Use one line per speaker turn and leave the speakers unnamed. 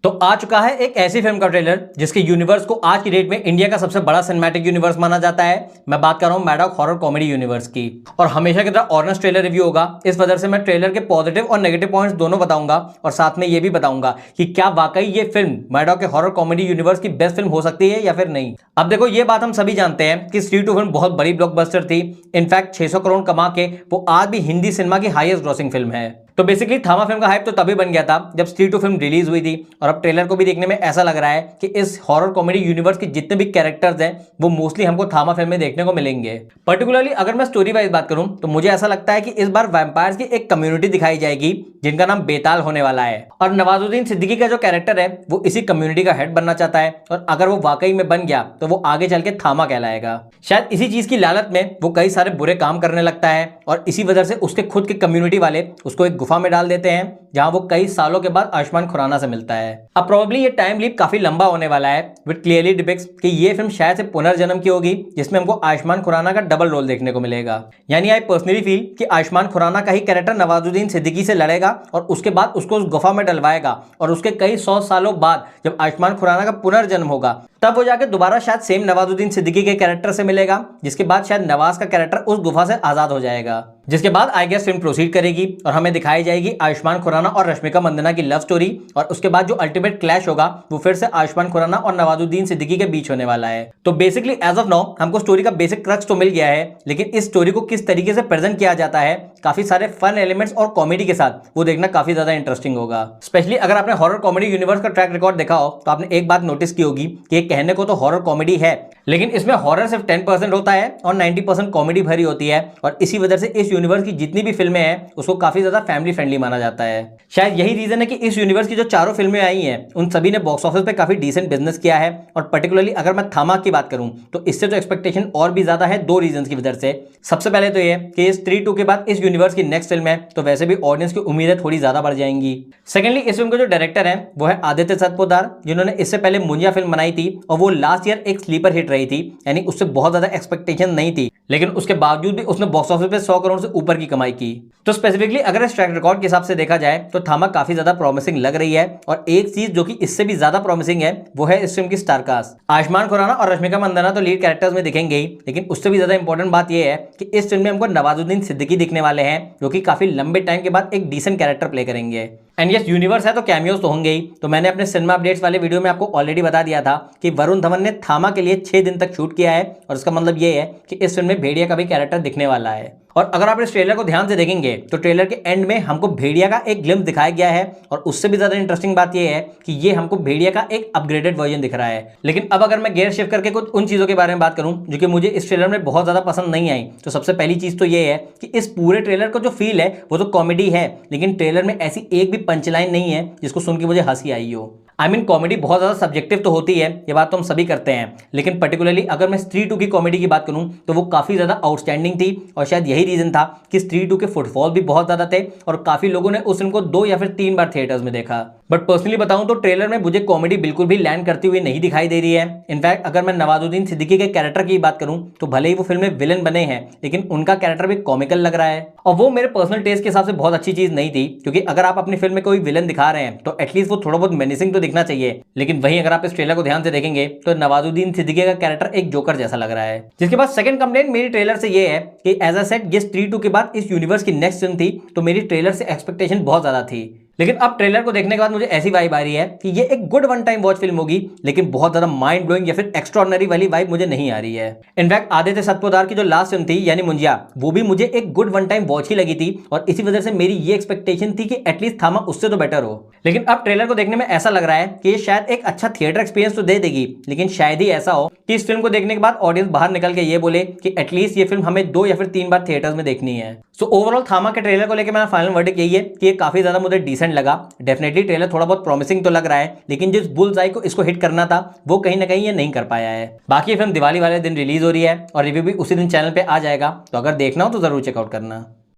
तो आ चुका है एक ऐसी फिल्म का ट्रेलर जिसके यूनिवर्स को आज की डेट में इंडिया का सबसे बड़ा सिनेमैटिक यूनिवर्स माना जाता है। मैं बात कर रहा हूं मैडॉक हॉरर कॉमेडी यूनिवर्स की। और हमेशा की तरह ऑनेस्ट ट्रेलर रिव्यू होगा, इस वजह से मैं ट्रेलर के पॉजिटिव और नेगेटिव पॉइंट्स दोनों बताऊंगा और साथ में ये भी बताऊंगा कि क्या वाकई ये फिल्म मैडॉक के हॉरर कॉमेडी यूनिवर्स की बेस्ट फिल्म हो सकती है या फिर नहीं। अब देखो, ये बात हम सभी जानते हैं कि स्त्री 2 फिल्म बहुत बड़ी ब्लॉकबस्टर थी। इनफैक्ट 600 करोड़ कमा के वो आज भी हिंदी सिनेमा की हाईएस्ट ग्रॉसिंग फिल्म है। तो बेसिकली थामा फिल्म का हाइप तो तभी बन गया था जब स्त्री 2 फिल्म रिलीज हुई थी, और अब ट्रेलर को भी देखने में ऐसा लग रहा है कि इस हॉरर कॉमेडी यूनिवर्स के जितने भी कैरेक्टर्स हैं वो मोस्टली हमको थामा फिल्म में देखने को मिलेंगे। पर्टिकुलरली अगर मैं स्टोरी वाइज बात करूं तो मुझे ऐसा लगता है कि इस बार वैम्पायर्स की एक कम्युनिटी दिखाई जाएगी जिनका नाम बेताल होने वाला है, और नवाजुद्दीन सिद्दीकी का जो कैरेक्टर है वो इसी कम्युनिटी का हेड बनना चाहता है, और अगर वो वाकई में बन गया तो वो आगे चल के थामा कहलाएगा। शायद इसी चीज की लालच में वो कई सारे बुरे काम करने लगता है, और इसी वजह से उसके खुद के कम्युनिटी वाले उसको एक गुफा में डाल देते हैं जहां वो कई सालों के बाद आयुष्मान खुराना से मिलता है। अब प्रोबेबली ये टाइम लीप काफी लंबा होने वाला है, विद क्लियरली डिपिक्ट्स कि ये फिल्म शायद से पुनर्जन्म की होगी जिसमें हमको आयुष्मान खुराना का डबल रोल देखने को मिलेगा। यानी आई पर्सनली फील कि आयुष्मान खुराना का ही कैरेक्टर नवाजुद्दीन सिद्दीकी से लड़ेगा और उसके बाद उसको उस गुफा में डलवाएगा, और उसके कई 100 सालों बाद जब आयुष्मान खुराना का पुनर्जन्म होगा तब वो जाके दोबारा शायद सेम नवाजुद्दीन सिद्दीकी के कैरेक्टर से मिलेगा, जिसके बाद शायद नवाज का कैरेक्टर उस गुफा से आजाद हो जाएगा। जिसके बाद आई गेस फिल्म प्रोसीड करेगी और हमें दिखाई जाएगी आयुष्मान खुराना और रश्मिका मंदाना की लव स्टोरी, और उसके बाद जो अल्टीमेट क्लैश होगा वो फिर से आयुष्मान खुराना और नवाजुद्दीन सिद्दीकी के बीच होने वाला है। तो बेसिकली एज ऑफ नाउ हमको स्टोरी का बेसिक क्रक्स तो मिल गया है, लेकिन इस स्टोरी को किस तरीके से प्रेजेंट किया जाता है काफी सारे फन एलिमेंट्स और कॉमेडी के साथ वो देखना काफी ज्यादा इंटरेस्टिंग होगा। स्पेशली अगर आपने हॉरर कॉमेडी यूनिवर्स का ट्रैक रिकॉर्ड देखा हो तो आपने एक बात नोटिस की होगी कि ये कहने को तो हॉरर कॉमेडी है, लेकिन इसमें हॉरर सिर्फ 10% होता है और 90% कॉमेडी भरी होती है, और इसी वजह से इस यूनिवर्स की जितनी भी फिल्में हैं उसको काफी ज्यादा फैमिली फ्रेंडली माना जाता है। शायद यही रीजन है कि इस यूनिवर्स की जो चारों फिल्में आई हैं उन सभी ने बॉक्स ऑफिस पे काफी डिसेंट बिजनेस किया है, और पर्टिकुलरली अगर मैं थामा की बात करूं तो इससे तो एक्सपेक्टेशन और भी ज्यादा है दो रीजन की वजह से। सबसे पहले तो ये कि स्त्री 2 के बाद इस यूनिवर्स की नेक्स्ट फिल्म है तो वैसे भी ऑडियंस की उम्मीदें थोड़ी ज्यादा बढ़ जाएंगी। सेकेंडली इस फिल्म के जो डायरेक्टर है वो है आदित्य सतपोदार, जिन्होंने इससे पहले मुंजिया फिल्म बनाई थी और वो लास्ट ईयर एक स्लीपर हिट रही थी, यानी उससे बहुत ज्यादा एक्सपेक्टेशन नहीं थी, लेकिन उसके बावजूद भी उसने बॉक्स ऑफिस पे 100 करोड़ से ऊपर की कमाई की। तो स्पेसिफिकली अगर इस ट्रैक रिकॉर्ड के हिसाब से देखा जाए तो थामा काफी ज्यादा प्रॉमिसिंग लग रही है, और एक चीज जो कि इससे भी ज्यादा प्रॉमिसिंग है वो है इस फिल्म की स्टार कास्ट। आयुष्मान खुराना और रश्मिका मंदाना तो लीड कैरेक्टर्स में दिखेंगे ही, लेकिन उससे भी ज्यादा इंपॉर्टेंट बात यह है कि इस फिल्म में हमको नवाजुद्दीन सिद्दीकी दिखने वाले हैं जो कि काफी लंबे टाइम के बाद एक डिसेंट कैरेक्टर प्ले करेंगे। एंड यस, यूनिवर्स है तो कैमियोज तो होंगे ही। तो मैंने अपने सिनेमा अपडेट्स वाले वीडियो में आपको ऑलरेडी बता दिया था कि वरुण धवन ने थामा के लिए 6 दिन तक शूट किया है, और इसका मतलब ये है कि इस फिल्म में भेड़िया का भी कैरेक्टर दिखने वाला है। और अगर आप इस ट्रेलर को ध्यान से देखेंगे तो ट्रेलर के एंड में हमको भेड़िया का एक ग्लिम्स दिखाया गया है, और उससे भी ज्यादा इंटरेस्टिंग बात यह है कि ये हमको भेड़िया का एक अपग्रेडेड वर्जन दिख रहा है। लेकिन अब अगर मैं गियर शिफ्ट करके कुछ उन चीजों के बारे में बात करूं जो कि मुझे इस ट्रेलर में बहुत ज्यादा पसंद नहीं आई, तो सबसे पहली चीज तो ये है कि इस पूरे ट्रेलर का जो फील है वो तो कॉमेडी है, लेकिन ट्रेलर में ऐसी एक भी पंचलाइन नहीं है जिसको सुन के मुझे हंसी आई हो। आई मीन कॉमेडी बहुत ज़्यादा सब्जेक्टिव तो होती है, ये बात तो हम सभी करते हैं, लेकिन पर्टिकुलरली अगर मैं स्त्री 2 की कॉमेडी की बात करूं तो वो काफ़ी ज़्यादा आउटस्टैंडिंग थी, और शायद यही रीज़न था कि स्त्री 2 के फुटफॉल भी बहुत ज़्यादा थे और काफ़ी लोगों ने उस फिल्म को 2 या फिर 3 बार थिएटर्स में देखा। बट पर्सनली बताऊं तो ट्रेलर में मुझे कॉमेडी बिल्कुल भी लैंड करती हुई नहीं दिखाई दे रही है। इनफैक्ट अगर मैं नवाजुद्दीन सिद्दीकी के कैरेक्टर की बात करूं तो भले ही वो फिल्म में विलन बने हैं, लेकिन उनका कैरेक्टर भी कॉमिकल लग रहा है, और वो मेरे पर्सनल टेस्ट के हिसाब से बहुत अच्छी चीज़ नहीं थी, क्योंकि अगर आप अपनी फिल्म में कोई विलन दिखा रहे हैं तो एटलीस्ट वो थोड़ा बहुत मेनिसिंग तो दिखना चाहिए। लेकिन वहीं अगर आप इस ट्रेलर को ध्यान से देखेंगे तो नवाजुद्दीन सिद्दीकी का कैरेक्टर एक जोकर जैसा लग रहा है। जिसके बाद सेकंड कंप्लेंट मेरी ट्रेलर से ये है कि एज अ सेट ये स्त्री 2 के बाद इस यूनिवर्स की नेक्स्ट फिल्म थी, तो मेरी ट्रेलर से एक्सपेक्टेशन बहुत ज्यादा थी, लेकिन अब ट्रेलर को देखने के बाद मुझे ऐसी वाइब आ रही है कि ये एक good one time watch film होगी, लेकिन बहुत ज्यादा माइंड ब्लोइंग या फिर एक्स्ट्राऑर्डिनरी वाली वाइब मुझे नहीं आ रही है। इनफैक्ट आदित्य सतपोदार की जो लास्ट फिल्म थी यानी मुंजिया, वो भी मुझे एक गुड वन टाइम वॉच ही लगी थी, और इसी वजह से मेरी ये एक्सपेक्टेशन थी कि एटलीस्ट थामा उससे तो बेटर हो। लेकिन अब ट्रेलर को देखने में ऐसा लग रहा है कि ये शायद एक अच्छा थिएटर एक्सपीरियंस तो दे देगी, लेकिन शायद ही ऐसा हो कि इस फिल्म को देखने के बाद ऑडियंस बाहर निकल के ये बोले कि एटलीस्ट ये फिल्म हमें 2 या फिर 3 बार थिएटर्स में देखनी है। सो ओवरऑल थामा के ट्रेलर को लेकर मेरा फाइनल वर्डिक्ट यही है कि ये काफी ज्यादा मुझे डिसेंट लगा। डेफिनेटली ट्रेलर थोड़ा बहुत प्रॉमिसिंग तो लग रहा है, लेकिन जिस बुल्स आई को इसको हिट करना था वो कहीं ना कहीं ये नहीं कर पाया है। बाकी ये फिल्म दिवाली वाले दिन रिलीज हो रही है और रिव्यू भी उसी दिन चैनल पे आ जाएगा, तो अगर देखना हो तो जरूर चेकआउट करना।